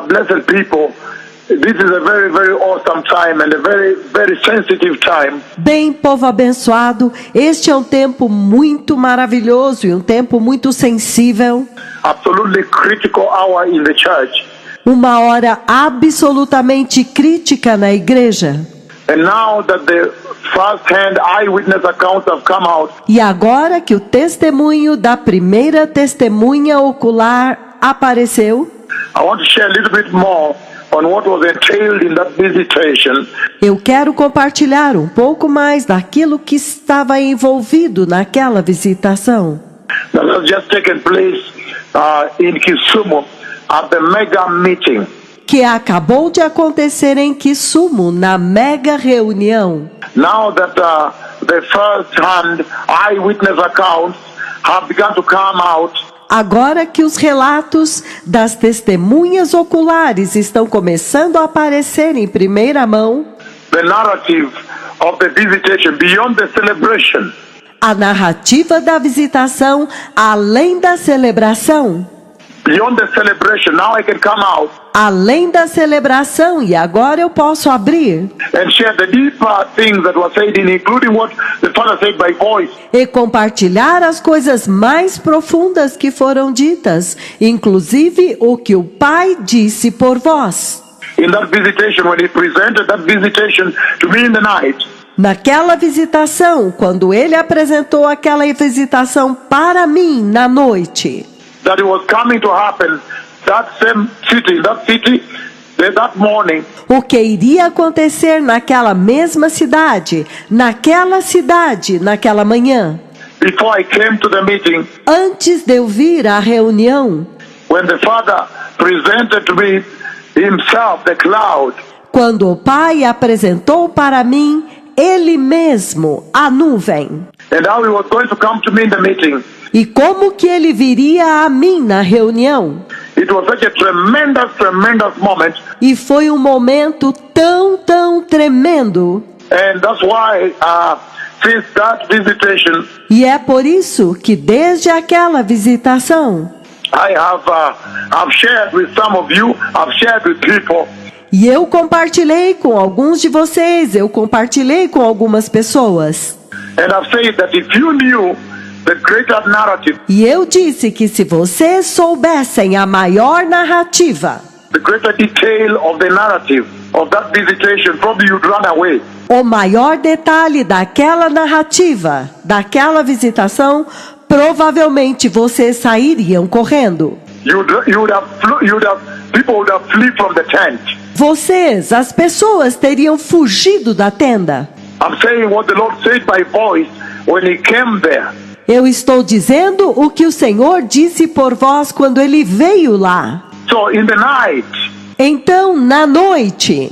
blessed people, this is a very, very awesome time and a very, very sensitive time. Bem, povo abençoado, este é um tempo muito maravilhoso e um tempo muito sensível. Absolutely critical hour in the church. Uma hora absolutamente crítica na igreja. And now that the first-hand eyewitness accounts have come out, E agora que o testemunho da primeira testemunha ocular apareceu, I want to share a little bit more on what was entailed in that visitation. eu quero compartilhar um pouco mais daquilo que estava envolvido naquela visitação. That has just taken place in Kisumu at the mega meeting. Que acabou de acontecer em Kisumu, na mega reunião. Now that the first-hand eyewitness accounts have begun to come out, Agora que os relatos das testemunhas oculares estão começando a aparecer em primeira mão, the narrative of the visitation beyond the celebration, a narrativa da visitação além da celebração. beyond the celebration, now I can come out Além da celebração, e agora eu posso abrir and share the deeper things that were said, including what the Father said by voice. e compartilhar as coisas mais profundas que foram ditas, inclusive o que o Pai disse por voz. In that visitation, when he presented that visitation to me in the night, Naquela visitação, quando ele apresentou aquela visitação para mim na noite, that it was coming to happen, that same city, that morning, o que iria acontecer naquela mesma cidade, naquela manhã, before I came to the meeting, antes de eu vir à reunião, when the Father presented to me himself the cloud, quando o Pai apresentou para mim ele mesmo a nuvem, and how he was going to come to me in the meeting. e como que ele viria a mim na reunião. It was such a tremendous, tremendous moment, E foi um momento tão tremendo. and that's why since that visitation, E é por isso que desde aquela visitação, I've shared with some of you, I've shared with people, e eu compartilhei com alguns de vocês, eu compartilhei com algumas pessoas. and I've said that if you knew the greater narrative, E eu disse que se vocês soubessem a maior narrativa, the greater detail of the narrative of that visitation, probably you'd run away. o maior detalhe daquela narrativa, daquela visitação, provavelmente vocês sairiam correndo. People would have fled from the tent. Vocês, as pessoas, teriam fugido da tenda. I'm saying what the Lord said by voice when he came there. Eu estou dizendo o que o Senhor disse por vós quando ele veio lá. So in the night, Então, na noite,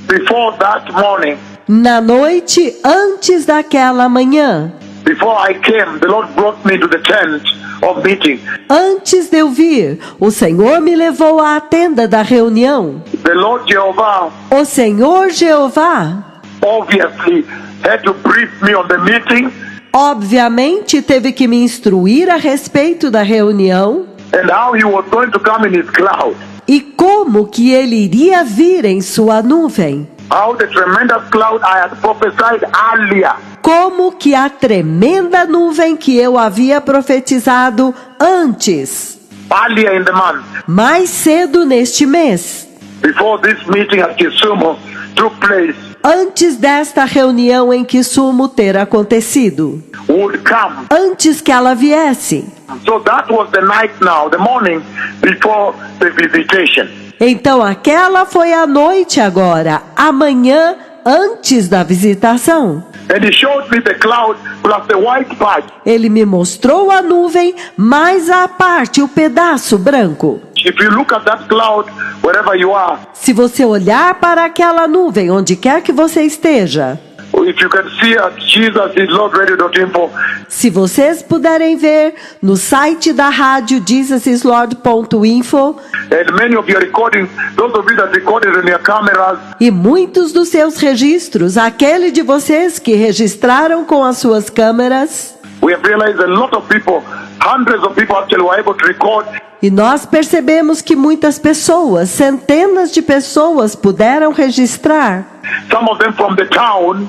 before that morning, na noite antes daquela manhã, before I came, the Lord brought me to the tent of meeting. antes de eu vir, o Senhor me levou à tenda da reunião. The Lord Jehovah O Senhor Jeová, obviously had to brief me on the meeting obviamente, teve que me instruir a respeito da reunião and how he was going to come in his cloud. e como que ele iria vir em sua nuvem. How the tremendous cloud I had prophesied earlier, Como que a tremenda nuvem que eu havia profetizado antes, earlier in the month, mais cedo neste mês, before this meeting at Kisumu took place, antes desta reunião em Kisumu ter acontecido, would come. antes que ela viesse. So that was the night now, the morning before the visitation. Então aquela foi a noite agora, amanhã antes da visitação. And he showed me the cloud plus the white part. Ele me mostrou a nuvem, mais a parte, o pedaço branco. If you look at that cloud, wherever you are, Se você olhar para aquela nuvem, onde quer que você esteja, if you can see at JesusIsLordRadio.info, se vocês puderem ver no site da rádio JesusIsLord.info, and many of your recordings, those of you that recorded on your cameras, e muitos dos seus registros, aquele de vocês que registraram com as suas câmeras, we have realized a lot of people, hundreds of people actually were able to record E nós percebemos que muitas pessoas, centenas de pessoas, puderam registrar. Some of them from the town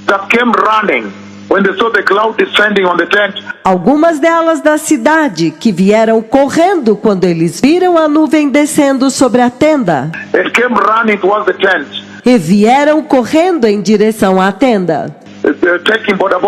that came running when they saw the cloud descending on the tent. Algumas delas da cidade que vieram correndo quando eles viram a nuvem descendo sobre a tenda. They came running towards the tent. E vieram correndo em direção à tenda. They're taking boda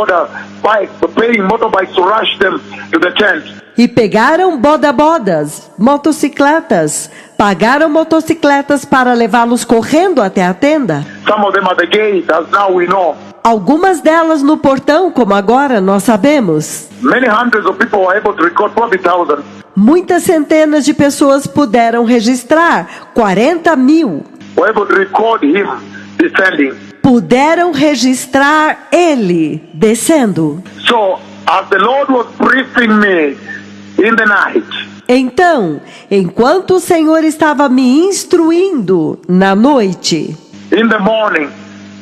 bikes, paying motorbikes to rush them to the tent. E pegaram bodas, motocicletas. Pagaram motocicletas para levá-los correndo até a tenda. Some of them at the gate, as now we know. Algumas delas no portão, como agora nós sabemos. Many hundreds of people were able to record, probably thousands. Muitas centenas de pessoas puderam registrar, 40 mil. Were able to record him descending. Puderam registrar ele descendo. So, as the Lord was briefing me in the night, Então, enquanto o Senhor estava me instruindo na noite, in the morning,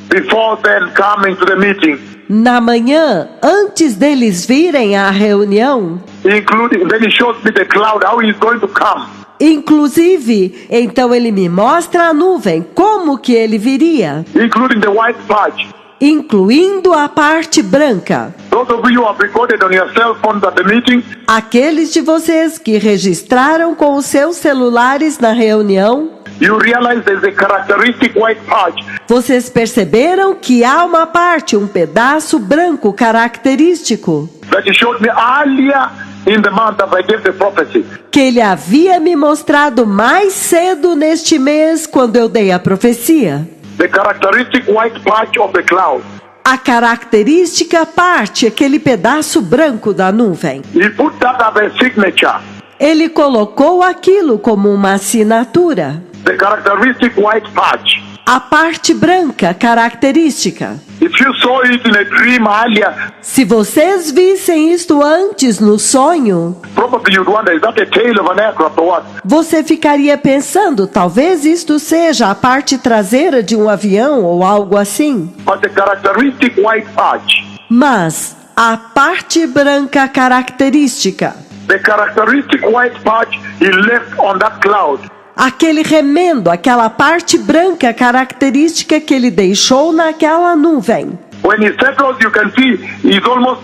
before then coming to the meeting, na manhã, antes deles virem à reunião, including, then he shows me the cloud, how he's going to come. inclusive, então ele me mostra a nuvem, como que ele viria, Including the white patch. incluindo a parte branca. Those of you who have recorded on your cell phones at the meeting, Aqueles de vocês que registraram com os seus celulares na reunião, you realize there's a characteristic white patch. vocês perceberam que há uma parte, um pedaço branco característico, That he showed me earlier in the month as I gave the prophecy. que ele havia me mostrado mais cedo neste mês quando eu dei a profecia. The characteristic white patch of the cloud. A característica parte, aquele pedaço branco da nuvem. He put that as a signature. Ele colocou aquilo como uma assinatura. The characteristic white patch. A parte branca característica. If you saw it in a dream earlier, Se vocês vissem isto antes no sonho, probably you'd wonder, is that a tail of an aircraft or what? você ficaria pensando, talvez isto seja a parte traseira de um avião ou algo assim. But the characteristic white patch, Mas a parte branca característica, the characteristic white patch he left on that cloud, aquele remendo, aquela parte branca característica que ele deixou naquela nuvem. when he settles, you can see he's almost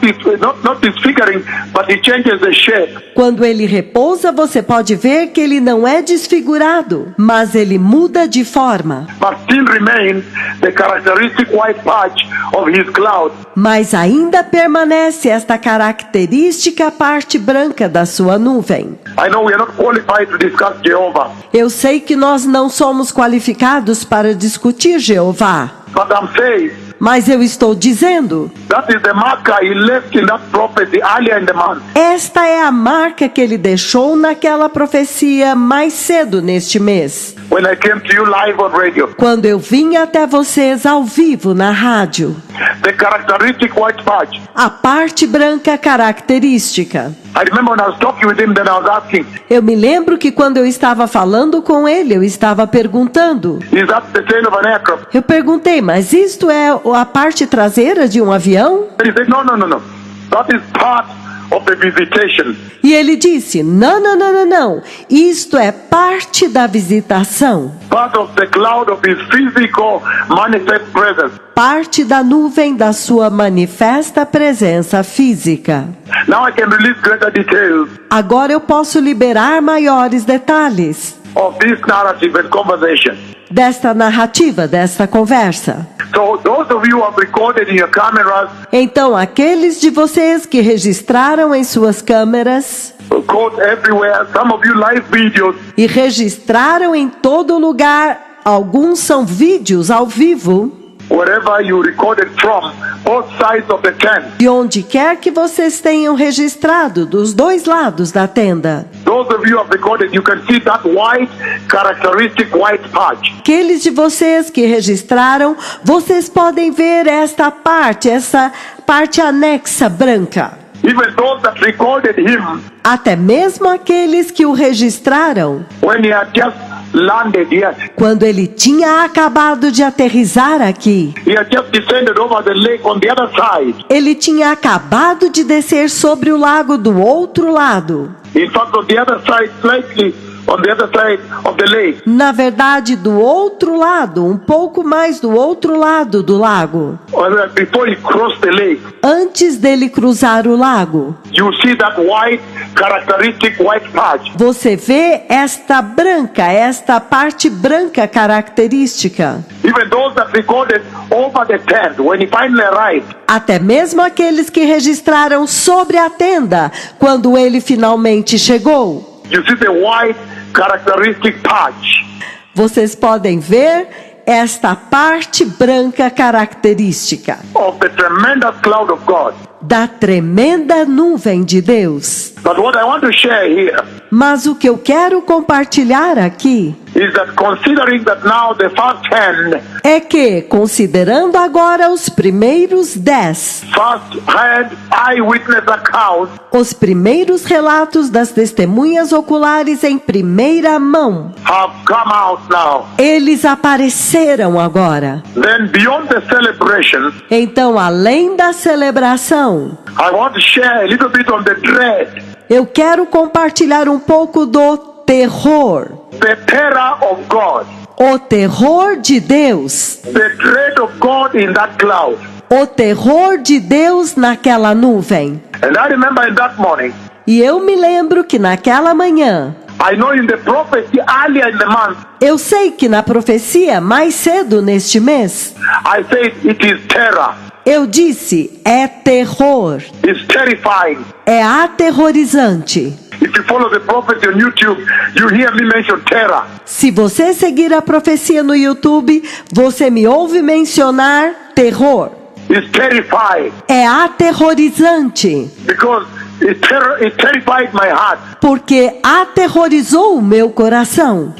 not disfiguring, but he changes the shape. Quando ele repousa, você pode ver que ele não é desfigurado, mas ele muda de forma. But still remains the characteristic white patch of his cloud. Mas ainda permanece esta característica parte branca da sua nuvem. I know we are not qualified to discuss Jehovah, Eu sei que nós não somos qualificados para discutir Jeová, but I'm saying mas eu estou dizendo, that is the marker he left in that prophecy earlier in the month. esta é a marca que ele deixou naquela profecia mais cedo neste mês, When I came to you live on radio, quando eu vim até vocês ao vivo na rádio. the characteristic white patch. A parte branca característica. I remember when I was talking with him, then I was asking, Eu me lembro que quando eu estava falando com ele, eu estava perguntando. is that the tail of an aircraft? Eu perguntei, mas isto é a parte traseira de um avião? And he said, no. That is part of the visitation. E ele disse, não. Isto é parte da visitação. Part of the cloud of his physical manifest presence. Parte da nuvem da sua manifesta presença física. Now I can release greater details Agora eu posso liberar maiores detalhes of this narrative and conversation. desta narrativa, desta conversa. So those of you who have recorded in your cameras, Então, aqueles de vocês que registraram em suas câmeras quote everywhere, some of you live videos, e registraram em todo lugar, alguns são vídeos ao vivo, wherever you recorded from, both sides of the tent. de onde quer que vocês tenham registrado, dos dois lados da tenda. Those of you who have recorded, you can see that white, characteristic white patch. Aqueles de vocês que registraram, vocês podem ver essa parte anexa branca. Even those that recorded him Até mesmo aqueles que o registraram, when he had just landed yet. quando ele tinha acabado de aterrissar aqui. He had just descended over the lake on the other side. Ele tinha acabado de descer sobre o lago do outro lado. In fact, on the other side, slightly on the other side of the lake. Na verdade, do outro lado, um pouco mais do outro lado do lago. Before he crossed the lake, Antes dele cruzar o lago, you see that white, characteristic white patch. você vê esta parte branca característica. Even those that recorded over the tent, when he finally arrived, Até mesmo aqueles que registraram sobre a tenda, quando ele finalmente chegou. you see the white, characteristic patch. Vocês podem ver esta parte branca característica Of the tremendous cloud of God. da tremenda nuvem de Deus. But what I want to share here Mas o que eu quero compartilhar aqui is that considering that now the first 10, é que, considerando agora os primeiros 10, first-hand eyewitness accounts, os primeiros relatos das testemunhas oculares em primeira mão, have come out now. eles apareceram agora. Then beyond the celebration, Então, além da celebração, I want to share a little bit on the dread, eu quero compartilhar um pouco do terror. the terror of God, O terror de Deus. the dread of God in that cloud. O terror de Deus naquela nuvem. And I remember in that morning, E eu me lembro que naquela manhã, I know in the prophecy earlier in the month, eu sei que na profecia mais cedo neste mês, I said it is terror. eu disse, é terror, It's terrifying. é aterrorizante. If you follow the prophecy on YouTube, you hear me mention terror. Se você seguir a profecia no YouTube, você me ouve mencionar terror. It's terrifying É aterrorizante, because it terrified my heart. porque aterrorizou o meu coração.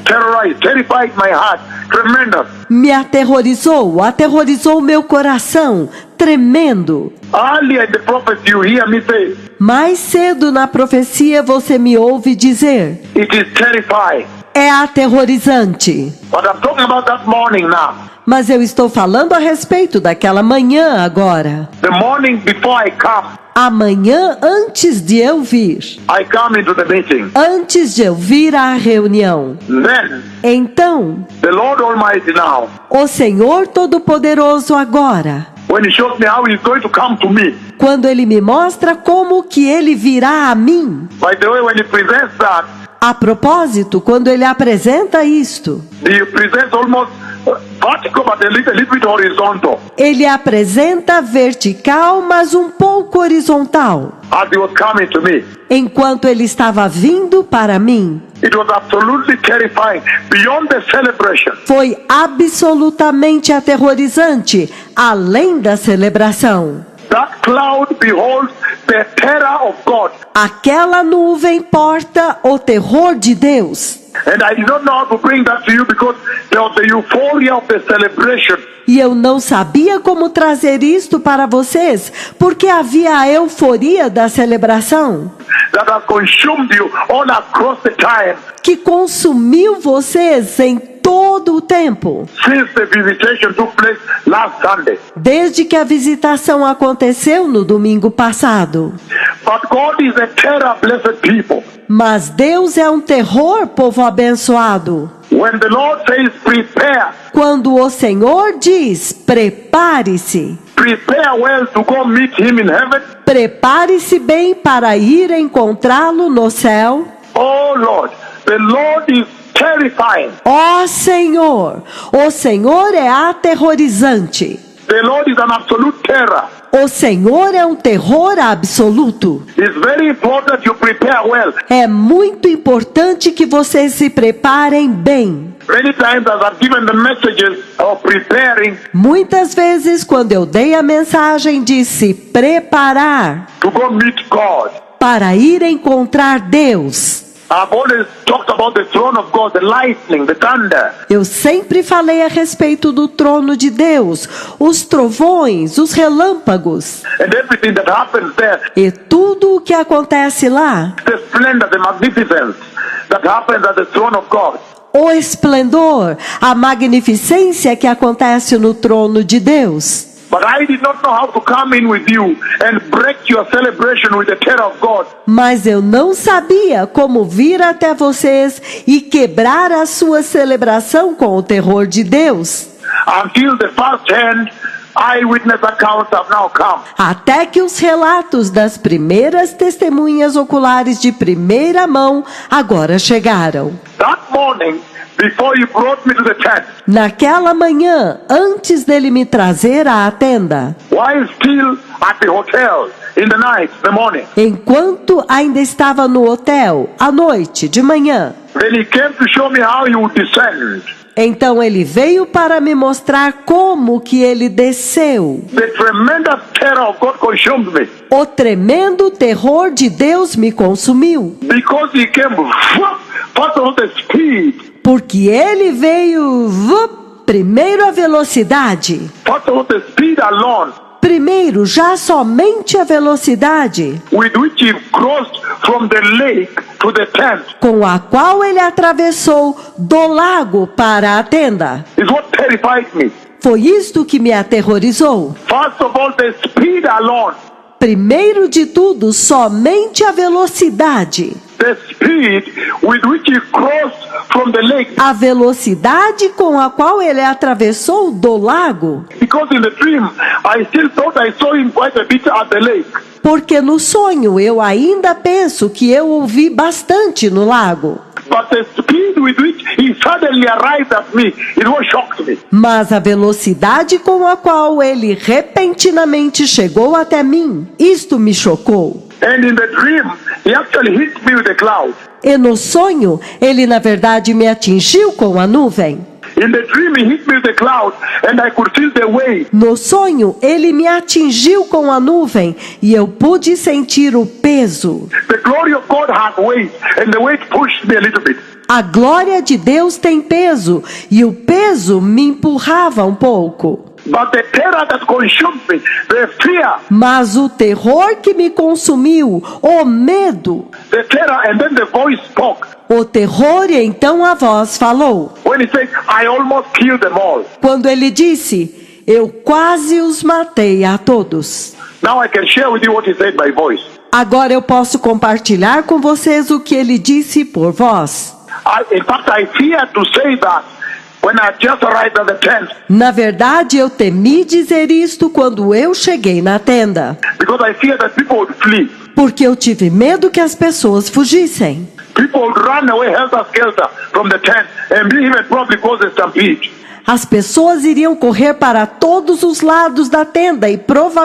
Terrified my heart. Tremendous. Me aterrorizou o meu coração. Tremendo. Earlier in the prophecy, you hear me say, Mais cedo na profecia você me ouve dizer, it is terrifying. é aterrorizante. But I'm talking about that morning now. Mas eu estou falando a respeito daquela manhã agora. The morning before I come, A manhã antes de eu vir. I come into the meeting. Antes de eu vir à reunião. Then, Então, the Lord Almighty now, o Senhor Todo-Poderoso agora, when He shows me how He's going to come to me. quando Ele me mostra como que Ele virá a mim. By the way, when He presents that, A propósito, quando Ele apresenta isto, He presents almost vertical but a little bit horizontal. Ele apresenta vertical, mas um pouco horizontal. As He was coming to me. Enquanto Ele estava vindo para mim, It was absolutely terrifying. Beyond the celebration, foi absolutamente aterrorizante, além da celebração. that cloud beholds the terror of God. Aquela nuvem porta o terror de Deus. And I did not know how to bring that to you because there was the euphoria of the celebration. E eu não sabia como trazer isto para vocês, porque havia a euforia da celebração That has consumed you all across the time que consumiu vocês em todo o tempo, since the visitation took place last Sunday. desde que a visitação aconteceu no domingo passado. But God is a terror, blessed people. Mas Deus é um terror, povo abençoado. When the Lord says prepare, Quando o Senhor diz, prepare-se. prepare well to go meet Him in heaven. Prepare-se bem para ir encontrá-lo no céu. Oh Lord, the Lord is terrifying. Ó Senhor, o Senhor é aterrorizante. The Lord is an absolute terror. O Senhor é um terror absoluto. It's very important you prepare well. É muito importante que vocês se preparem bem. Many times as I've given the messages of preparing Muitas vezes, quando eu dei a mensagem de se preparar to go meet God, para ir encontrar Deus, I've always talked about the throne of God, the lightning, the thunder. eu sempre falei a respeito do trono de Deus, os trovões, os relâmpagos And everything that happens there, e tudo o que acontece lá. the splendor, the magnificence that happens at the throne of God. o esplendor, a magnificência que acontece no trono de Deus. But I did not know how to come in with you and break your celebration with the terror of God. Mas eu não sabia como vir até vocês e quebrar a sua celebração com o terror de Deus. Until the first-hand eyewitness accounts have now come. Até que os relatos das primeiras testemunhas oculares de primeira mão agora chegaram. That morning, before you brought me to the tent, Naquela manhã, antes dele me trazer à tenda, while still at the hotel in the night, the morning, enquanto ainda estava no hotel, à noite, de manhã, then he came to show me how you would descend. então ele veio para me mostrar como que ele desceu. The tremendous terror of God consumed me O tremendo terror de Deus me consumiu, because he came first of the speed, porque ele veio, primeiro a velocidade, first of the speed alone primeiro já somente a velocidade, with which he crossed from the lake to the tent com a qual ele atravessou do lago para a tenda. is what terrified me. Foi isto que me aterrorizou. First of all, the speed alone, Primeiro de tudo, somente a velocidade. the speed with which he crossed from the lake. A velocidade com a qual ele atravessou do lago. Because in the dream, I still thought I saw him quite a bit at the lake. Porque no sonho eu ainda penso que eu o vi bastante no lago. But the speed with which he suddenly arrived at me, it what shocked me. Mas a velocidade com a qual ele repentinamente chegou até mim, isto me chocou. And in the dream, he actually hit me with a cloud. E no sonho, ele na verdade me atingiu com a nuvem. In the dream, he hit me with a cloud, and I could feel the weight. No sonho, ele me atingiu com a nuvem e eu pude sentir o peso. The glory of God had weight, and the weight pushed me a little bit. A glória de Deus tem peso e o peso me empurrava um pouco. But the terror that consumed me, the fear, Mas o terror que me consumiu, o medo, the terror, and then the voice spoke. o terror e então a voz falou. When he said, I almost killed them all. Quando ele disse, eu quase os matei a todos. Now I can share with you what he said by voice. Agora eu posso compartilhar com vocês o que ele disse por voz. In fact, I feared to say that when I just arrived at the tent, Na verdade, eu temi dizer isto quando eu cheguei na tenda, because I feared that people would flee. porque eu tive medo que as pessoas fugissem. People would run away helter-skelter from the tent and even probably cause a stampede. As pessoas iriam correr para todos os lados da tenda e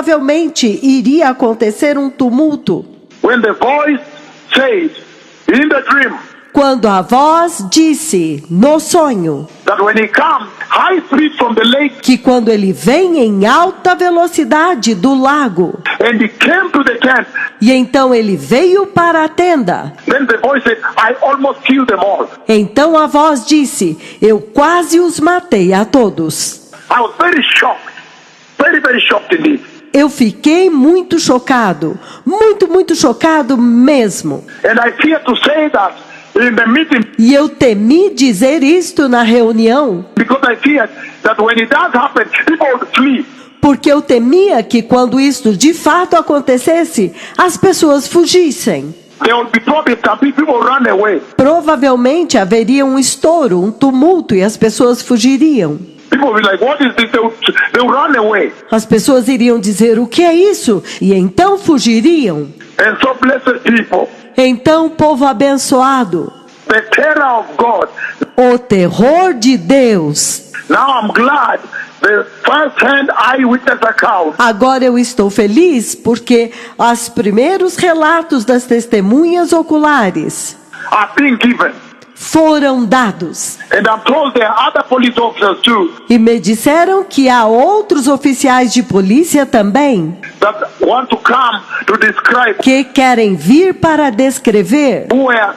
provavelmente iria acontecer um tumulto. When the voice said in the dream Quando a voz disse no sonho that when he comes high speed from the lake que quando ele vem em alta velocidade do lago and he came to the tent, e então ele veio para a tenda, then the voice said, I almost killed them all. então a voz disse, eu quase os matei a todos. I was very shocked, very shocked indeed. Eu fiquei muito chocado, muito chocado mesmo. And I fear to say that in the meeting, E eu temi dizer isto na reunião, because I feared that when it does happen, people would flee. porque eu temia que quando isto de fato acontecesse, as pessoas fugissem. There would be problems and people would run away. Provavelmente haveria um estouro, um tumulto e as pessoas fugiriam. People would be like, what is this? They would run away. As pessoas iriam dizer, o que é isso? E então fugiriam. And so blessed people, Então, povo abençoado, the terror of God. o terror de Deus. Now I'm glad the first-hand eyewitness account Agora eu estou feliz porque os primeiros relatos das testemunhas oculares are being given. foram dados. And I'm told there are other police officers too E me disseram que há outros oficiais de polícia também that want to come to describe que querem vir para descrever who were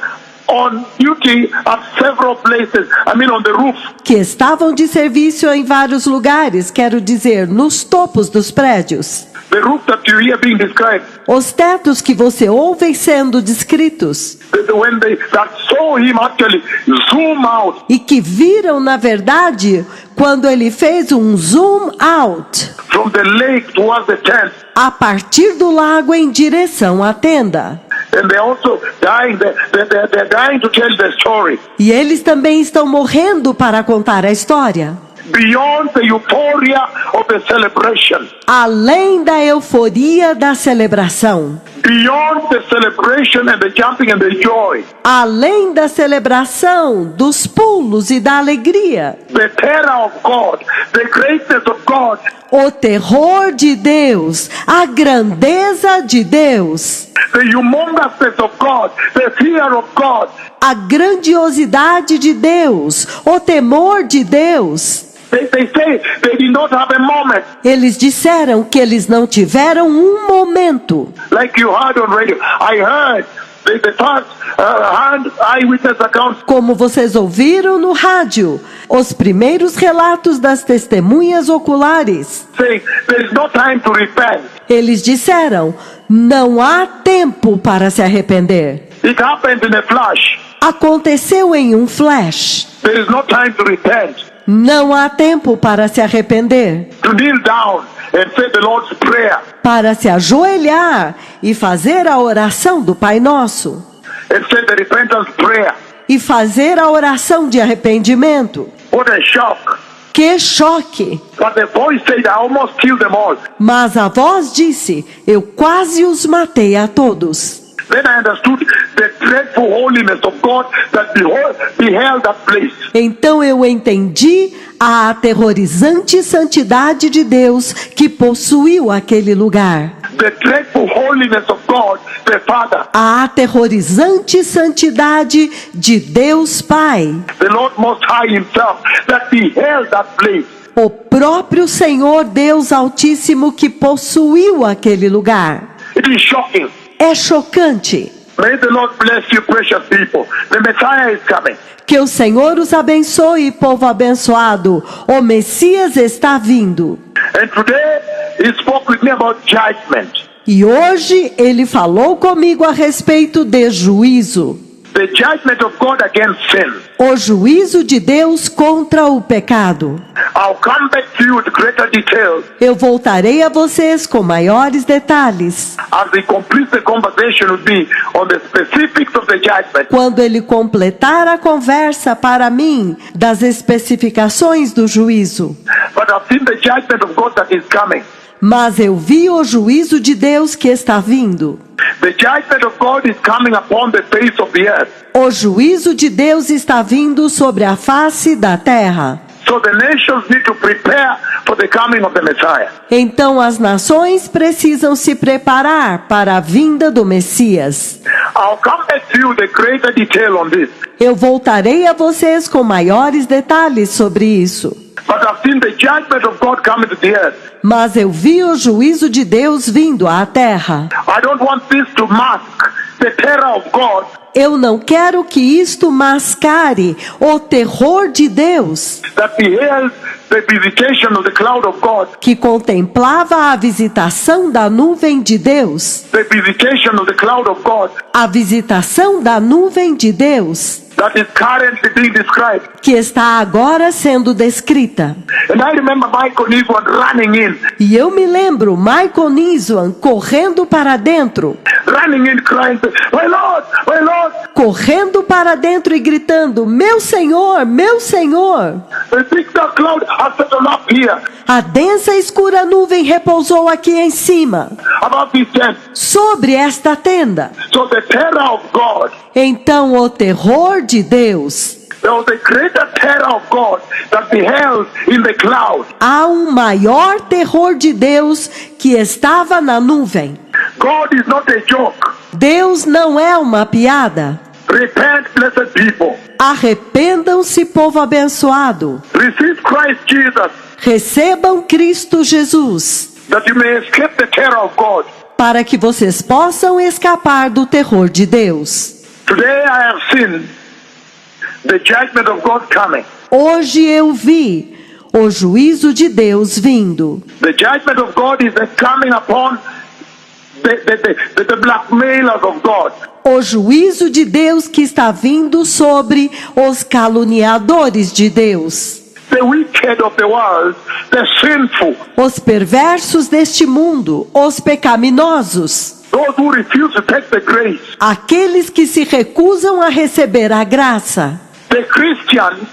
on duty at several places, on the roof. que estavam de serviço em vários lugares, quero dizer, nos topos dos prédios. The roof that you hear being described. Os tetos que você ouve sendo descritos. When they that saw him actually zoom out E que viram, na verdade, quando ele fez um zoom out. from the lake towards the tent. A partir do lago em direção à tenda. And they're also dying. They're dying to tell the story. E eles também estão morrendo para contar a história. Beyond the euphoria of the celebration. Além da euforia da celebração. Beyond the celebration and the jumping and the joy. Além da celebração, dos pulos e da alegria. The terror of God, the greatness of God. O terror de Deus, a grandeza de Deus. The humongousness of God, the fear of God. A grandiosidade de Deus, o temor de Deus. They say they did not have a moment. Eles disseram que eles não tiveram um momento. Like you heard on radio. I heard the first hand eyewitness account. Como vocês ouviram no rádio, os primeiros relatos das testemunhas oculares. Saying there is no time to repent. Eles disseram, não há tempo para se arrepender. It happened in a flash. Aconteceu em um flash. There is no time to repent. Não há tempo para se arrepender. To kneel down and say the Lord's Prayer. Para se ajoelhar e fazer a oração do Pai Nosso. And say the repentance prayer. E fazer a oração de arrependimento. What a shock. Que choque! But the voice said, I almost killed them all. Mas a voz disse, eu quase os matei a todos. Then I understood the dreadful holiness of God that beheld that place. Então eu entendi a aterrorizante santidade de Deus que possuiu aquele lugar. The dreadful holiness of God, the Father. A aterrorizante santidade de Deus Pai. The Lord Most High Himself that beheld that place. O próprio Senhor Deus Altíssimo que possuiu aquele lugar. It is shocking. É chocante. May the Lord bless you, precious people. The Messiah is coming. Que o Senhor os abençoe, povo abençoado. O Messias está vindo. And today He spoke with me about judgment. E hoje ele falou comigo a respeito de juízo. The judgment of God against sin. O juízo de Deus contra o pecado. I'll come back to you with greater details Eu voltarei a vocês com maiores detalhes. as we complete the conversation with me on the specifics of the judgment. Quando ele completar a conversa para mim das especificações do juízo. But I've seen the judgment of God that is coming. Mas eu vi o juízo de Deus que está vindo. The judgment of God is coming upon the face of the earth. O juízo de Deus está vindo sobre a face da terra. So the nations need to prepare for the coming of the Messiah. Então as nações precisam se preparar para a vinda do Messias. I'll come back to you with a greater detail on this. Eu voltarei a vocês com maiores detalhes sobre isso. But I've seen the judgment of God coming to the earth. Mas eu vi o juízo de Deus vindo à terra. I don't want this to mask the terror of God. Eu não quero que isto mascare o terror de Deus, That beheld the visitation of the cloud of God. que contemplava a visitação da nuvem de Deus. The visitation of the cloud of God A visitação da nuvem de Deus, that is currently being described. que está agora sendo descrita. And I remember Michael Niswan running in, E eu me lembro Michael Niswan correndo para dentro, my Lord, correndo para dentro e gritando, meu Senhor, meu Senhor. the big dark cloud has settled up here A densa e escura nuvem repousou aqui em cima, above this tent. sobre esta tenda. So the terror of God, Então o terror de Deus, there was a greater terror of God that beheld in the cloud. há um maior terror de Deus que estava na nuvem. God is not a joke. Deus não é uma piada. Repent, blessed people. Arrependam-se, povo abençoado. Receive Christ Jesus, Recebam Cristo Jesus, that you may escape the terror of God. para que vocês possam escapar do terror de Deus. Today I have seen the judgment of God coming. Hoje eu vi o juízo de Deus vindo. The judgment of God is coming upon the blackmailers of God. O juízo de Deus que está vindo sobre os caluniadores de Deus. The wicked of the world, the sinful. Os perversos deste mundo, os pecaminosos. Those who refuse to take the grace. Aqueles que se recusam a receber a graça. The Christians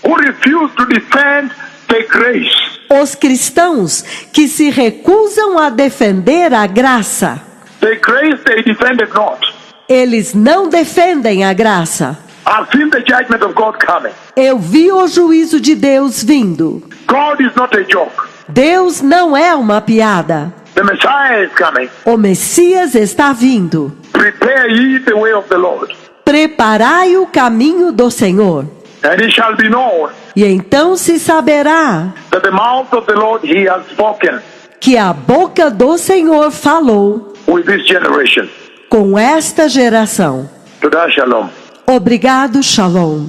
who refuse to defend the grace. Os cristãos que se recusam a defender a graça. The grace they defended not. Eles não defendem a graça. I've seen the judgment of God coming. Eu vi o juízo de Deus vindo. God is not a joke. Deus não é uma piada. The Messiah is coming. O Messias está vindo. Prepare ye the way of the Lord. Preparai o caminho do Senhor. And it shall be known E então se saberá that the mouth of the Lord he has spoken que a boca do Senhor falou with this generation. com esta geração. Toda shalom. Obrigado, Shalom.